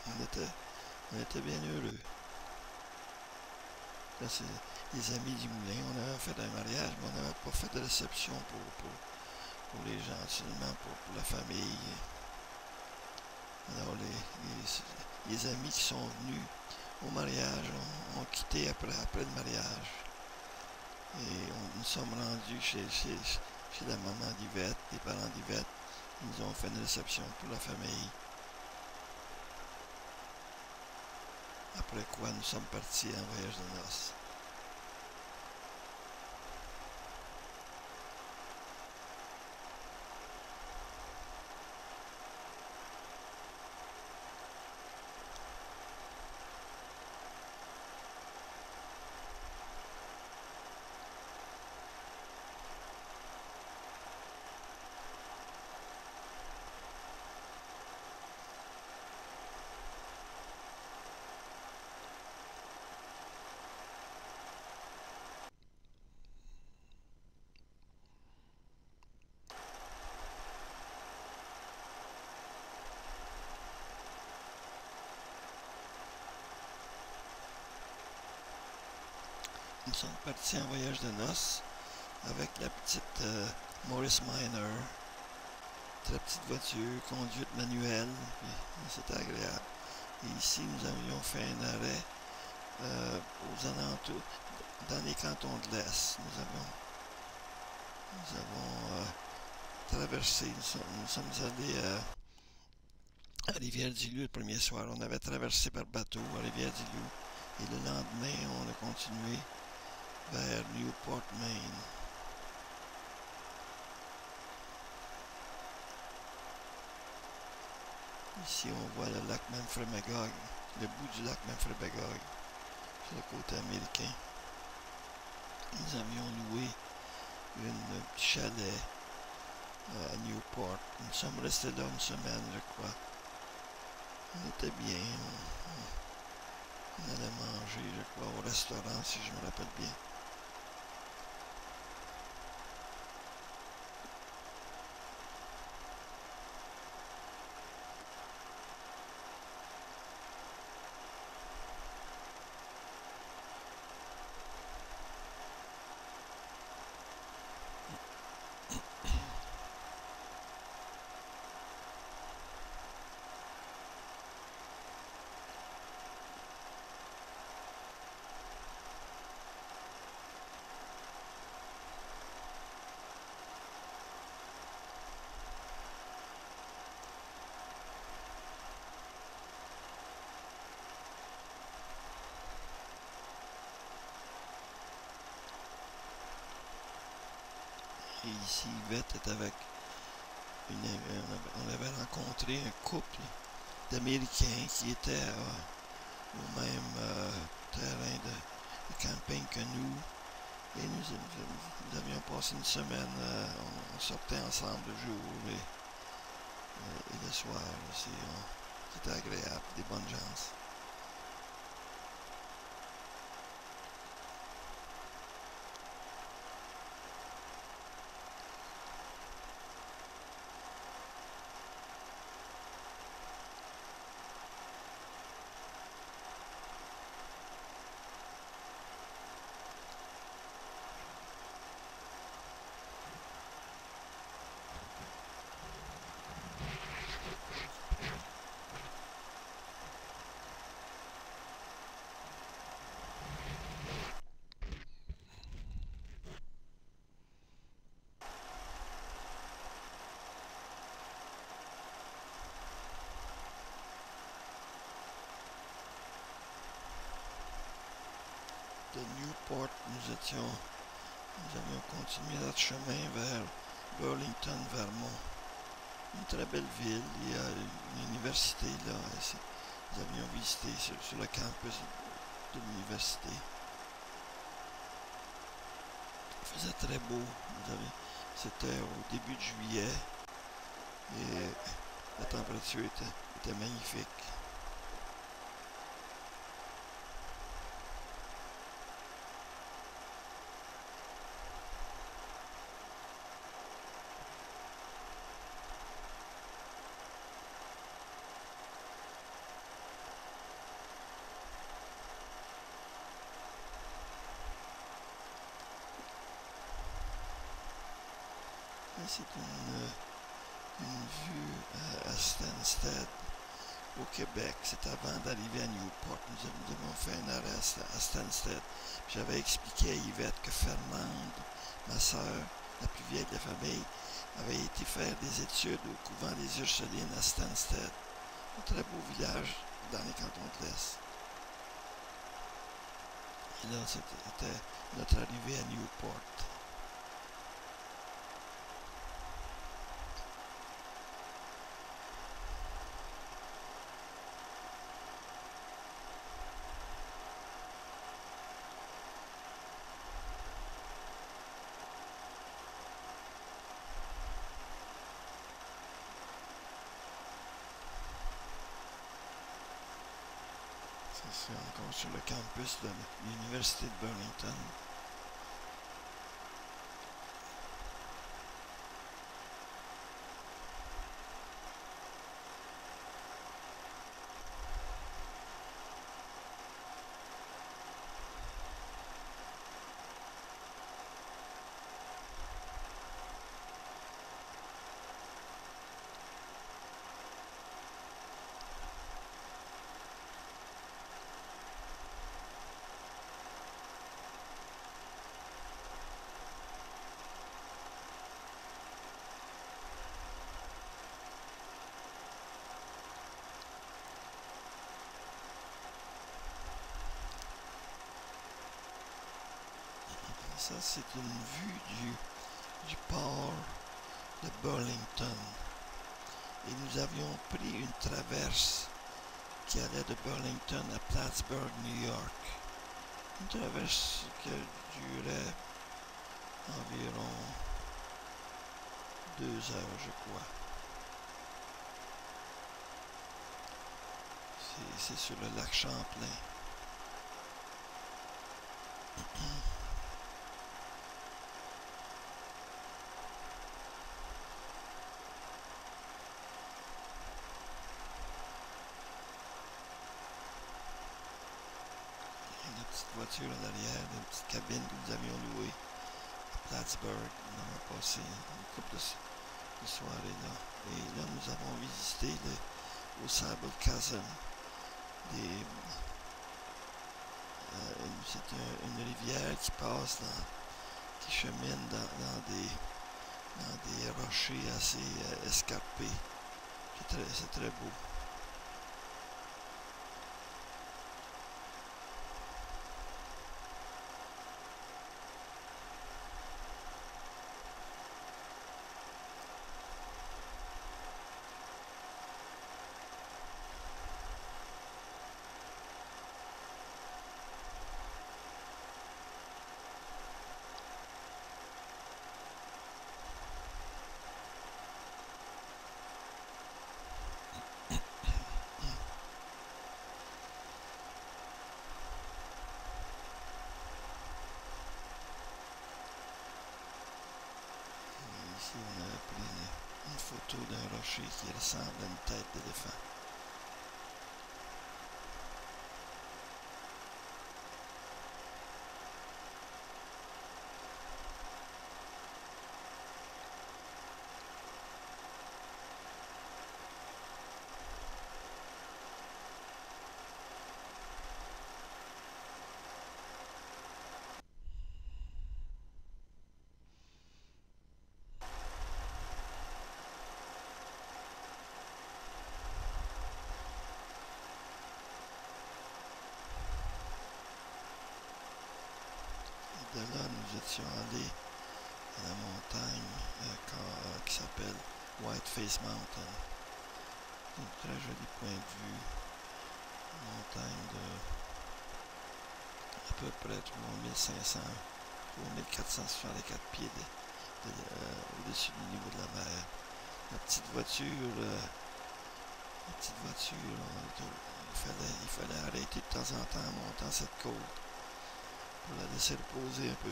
on était bien heureux. Là, c'est les amis du moulin. On avait fait un mariage, mais on n'avait pas fait de réception pour les gens, seulement pour la famille. Alors, les amis qui sont venus au mariage ont quitté après le mariage. Et nous sommes rendus chez la maman d'Yvette, les parents d'Yvette. Ils nous ont fait une réception pour la famille. Après quoi, nous sommes partis en voyage de noces. Nous sommes partis en voyage de noces avec la petite Morris Minor. Très petite voiture, conduite manuelle, c'était agréable. Et ici, nous avions fait un arrêt aux alentours, dans les cantons de l'Est. Nous avons traversé, nous sommes allés à Rivière-du-Loup le premier soir. On avait traversé par bateau à Rivière-du-Loup. Et le lendemain, on a continué vers Newport, Maine. Ici, on voit le lac Memphremagog, le bout du lac Memphremagog, sur le côté américain. Nous avions loué un petit chalet à Newport. Nous sommes restés là une semaine, je crois. On était bien. On allait manger, je crois, au restaurant, si je me rappelle bien. Et ici, Yvette est avec on avait rencontré un couple d'Américains qui étaient au même terrain de camping que nous. Et nous avions passé une semaine, on sortait ensemble le jour et le soir aussi. C'était agréable, des bonnes gens. De Newport, nous avions continué notre chemin vers Burlington, Vermont. Une très belle ville, il y a une université là. Nous avions visité sur le campus de l'université. Il faisait très beau. C'était au début de juillet et la température était magnifique. c'est une vue à Stansted, au Québec. C'est avant d'arriver à Newport. Nous avons fait un arrêt à Stansted. J'avais expliqué à Yvette que Fernande, ma soeur, la plus vieille de la famille, avait été faire des études au couvent des Ursulines à Stansted. Un très beau village dans les cantons de l'Est. Et là, c'était notre arrivée à Newport. C'est encore sur le campus de l'Université de Burlington. Ça, c'est une vue du port de Burlington. Et nous avions pris une traverse qui allait de Burlington à Plattsburgh, New York. Une traverse qui durait environ 2 heures, je crois. C'est sur le lac Champlain. Une petite voiture en arrière, une petite cabine que nous avions louée à Plattsburgh. On a passé une couple de soirées là. Et là, nous avons visité au Sable Chasm c'est une rivière qui passe qui chemine dans des rochers assez escarpés. C'est très beau. Ici, on a pris une photo d'un rocher qui ressemble à une tête d'éléphant. De là, nous étions allés à la montagne qui s'appelle Whiteface Mountain. C'est un très joli point de vue. Une montagne de à peu près 3500, 3464 pieds au-dessus du niveau de la mer. La petite voiture, il fallait arrêter de temps en temps en montant cette côte pour la laisser reposer un peu.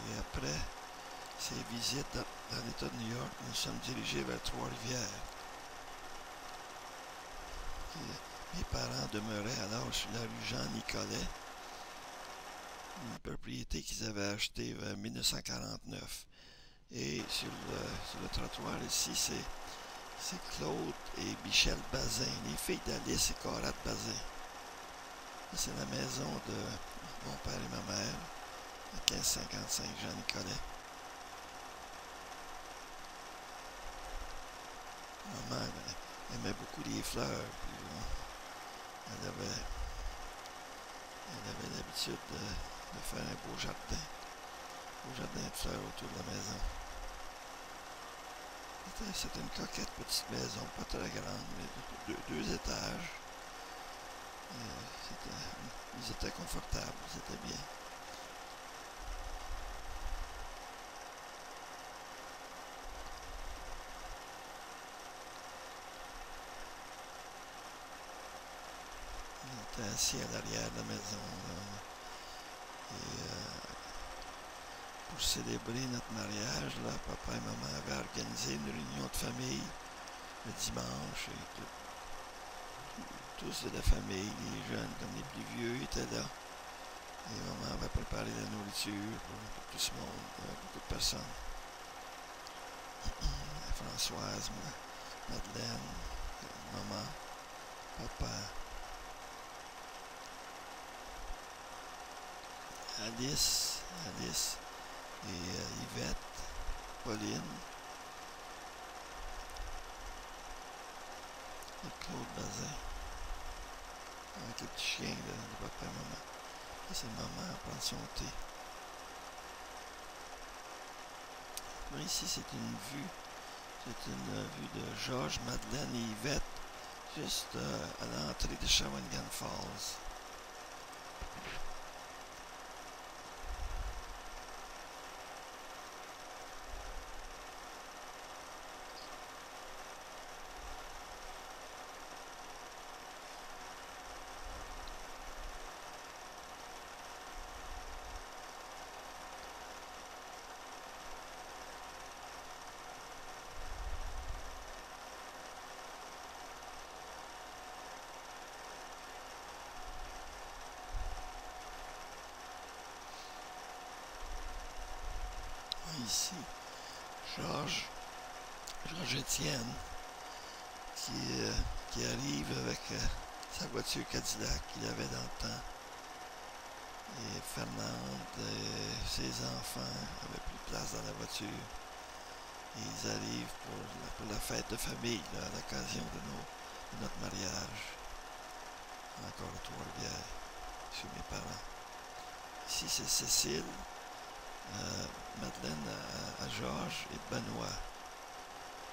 Et après ces visites dans l'État de New York, nous sommes dirigés vers Trois-Rivières. Mes parents demeuraient alors sur la rue Jean-Nicolet, une propriété qu'ils avaient achetée en 1949. Et sur le trottoir ici, c'est Claude et Michel Bazin, les filles d'Alice et Conrad Bazin. C'est la maison de mon père et ma mère, à 1555 Jean-Nicolet. Maman aimait beaucoup les fleurs. Puis, elle avait l'habitude de faire un beau jardin de fleurs autour de la maison. C'était une coquette petite maison, pas très grande, mais deux étages. Ils étaient confortables, c'était bien. On était assis à l'arrière de la maison. Et pour célébrer notre mariage, là, papa et maman avaient organisé une réunion de famille le dimanche. Et tous de la famille, les jeunes comme les plus vieux, étaient là. Et maman avait préparé la nourriture pour tout ce monde, beaucoup de personnes. Françoise, Madeleine, maman, papa, Alice et Yvette, Pauline et Claude Bazin, avec le petit chien de papa et maman. Et c'est maman à prendre son thé. Mais ici, c'est une vue de Georges, Madeleine et Yvette, juste à l'entrée de Shawinigan Falls. Ici, Georges Étienne, qui arrive avec sa voiture Cadillac qu'il avait dans le temps. Et Fernande et ses enfants n'avaient plus de place dans la voiture. Et ils arrivent pour la fête de famille, là, à l'occasion de notre mariage. Encore à Trois-Rivières, chez mes parents. Ici, c'est Cécile, Madeleine à Georges et Benoît.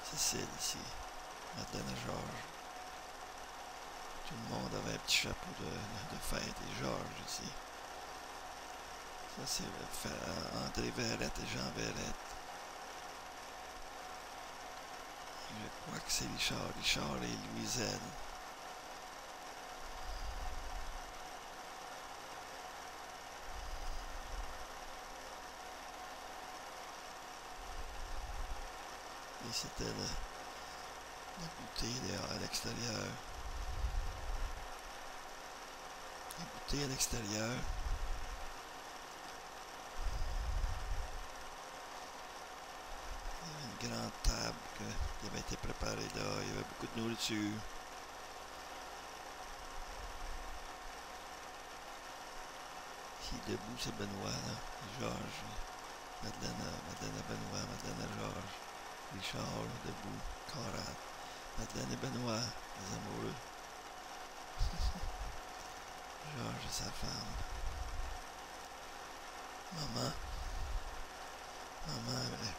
Cécile ici, Madeleine à Georges. Tout le monde avait un petit chapeau de fête et Georges ici. Ça, c'est André Verrette et Jean Verrette. Je crois que c'est Richard et Louiselle. Et c'était la bouteille à l'extérieur. La bouteille à l'extérieur. Il y avait une grande table qui avait été préparée là. Il y avait beaucoup de nourriture. Ici, debout, c'est Benoît, là. Georges. Madeleine à Benoît, Madeleine à Georges. Richard, debout. Conrad. Madeleine et Benoît, les amoureux. Georges et sa femme. Maman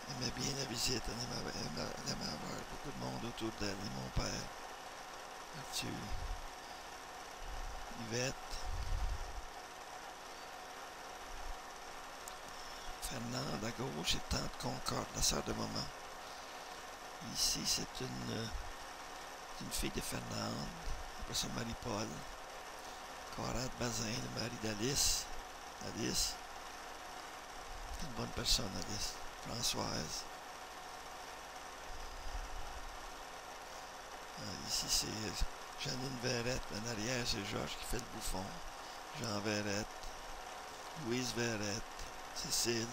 aimait bien la visite. Elle aimait avoir beaucoup de monde autour d'elle. Et mon père, Arthur. Yvette. Fernande à gauche et tante Concorde, la sœur de maman. Ici, c'est une fille de Fernande. Après son mari Paul. Conrad Bazin, le mari d'Alice. Alice. bonne personne, Alice. Françoise. Ici, c'est Janine Verrette. En arrière, c'est Georges qui fait le bouffon. Jean Verrette. Louise Verrette. Cécile.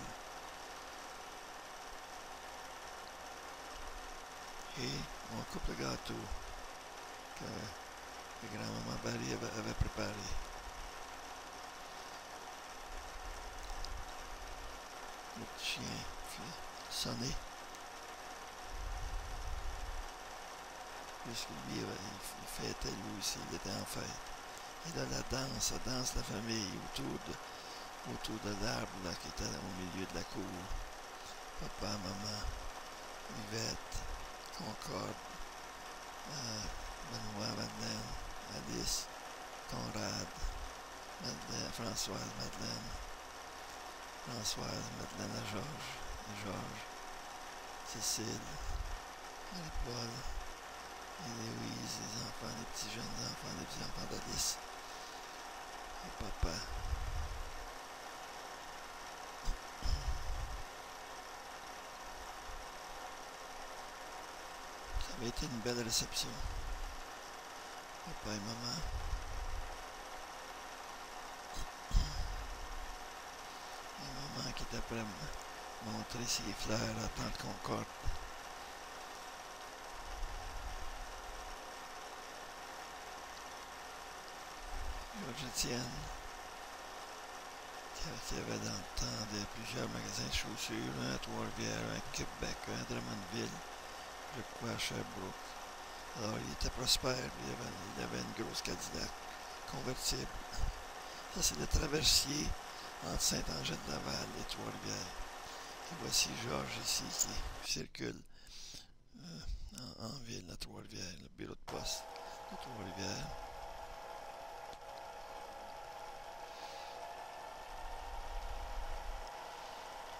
Et mon couple gâteau que grand-maman Barry avait préparé. Le petit chien sonné. Puisque lui, il fêtait lui aussi, il était en fête. Et là, la danse la famille autour de l'arbre là, qui était au milieu de la cour. Papa, maman, Yvette, Concorde, Benoît, Madeleine, Alice, Conrad, Madeleine, Françoise, Madeleine à Georges, Cécile, Marie-Paul, et Louise, les enfants, les petits jeunes enfants, les petits enfants d'Alice, et papa. Ça avait été une belle réception. Papa et maman. Et maman qui était prête à montrer ses fleurs à tante Concorde. Georges-Étienne, qui avait dans le temps plusieurs magasins de chaussures, un à Trois-Rivières, un à Québec, un à Drummondville, je crois à Sherbrooke. Alors il était prospère, il avait une grosse Cadillac convertible. Ça c'est le traversier entre Saint-Angèle-de-Laval et Trois-Rivières. Et voici Georges ici qui circule en ville à Trois-Rivières, le bureau de poste de Trois-Rivières.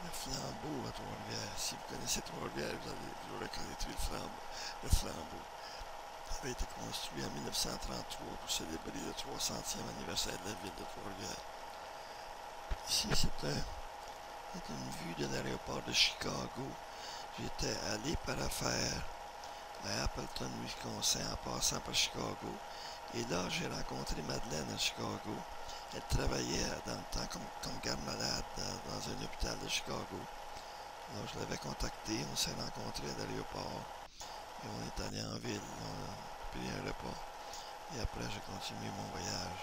Le flambeau à Trois-Rivières. Si vous connaissez Trois-Rivières, vous reconnaîtrez le flambeau. Il avait été construit en 1933 pour célébrer le 300e anniversaire de la ville de Trois-Rivières. Ici, c'est une vue de l'aéroport de Chicago. J'étais allé par affaire à Appleton, Wisconsin, en passant par Chicago. Et là, j'ai rencontré Madeleine à Chicago. Elle travaillait dans le temps comme garde-malade dans un hôpital de Chicago. Alors, je l'avais contacté, on s'est rencontrés à l'aéroport. Et on est allé en ville, on a pris un repas. Et après, j'ai continué mon voyage.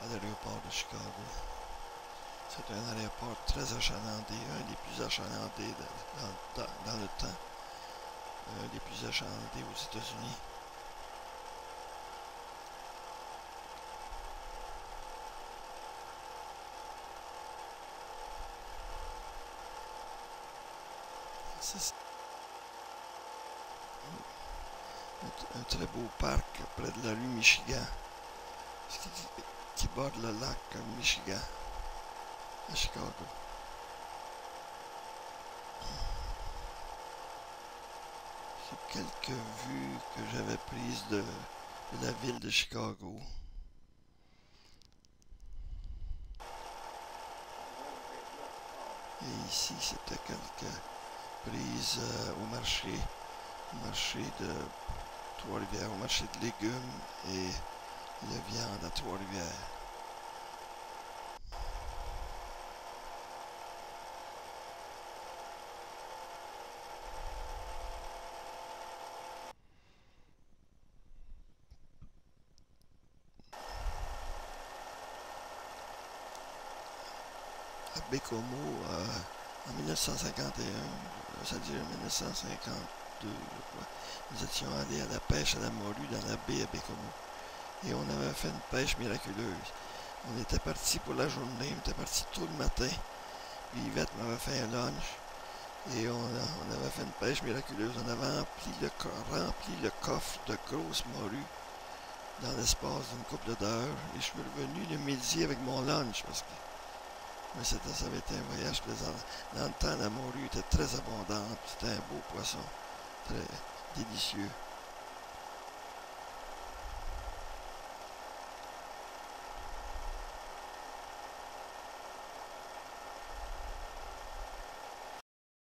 À l'aéroport de Chicago. C'est un aéroport très achalandé, un des plus achalandés dans le temps, un des plus achalandés aux États-Unis. C'est un très beau parc près de la rue Michigan, qui borde le lac Michigan à Chicago. C'est quelques vues que j'avais prises de la ville de Chicago. Et ici, c'était quelques prises au marché de Trois-Rivières, au marché de légumes et de viande à Trois-Rivières. À Bécomo, en 1951, c'est-à-dire 1952, je crois, nous étions allés à la pêche à la morue dans la baie à Bécomo. Et on avait fait une pêche miraculeuse. On était parti pour la journée, on était parti tôt le matin. Puis Yvette m'avait fait un lunch. Et on avait fait une pêche miraculeuse. On avait rempli le coffre de grosses morues dans l'espace d'une couple d'heures. Et je suis revenu le midi avec mon lunch parce que Mais ça avait été un voyage plaisant. Dans le temps, la morue était très abondante. C'était un beau poisson. Très délicieux.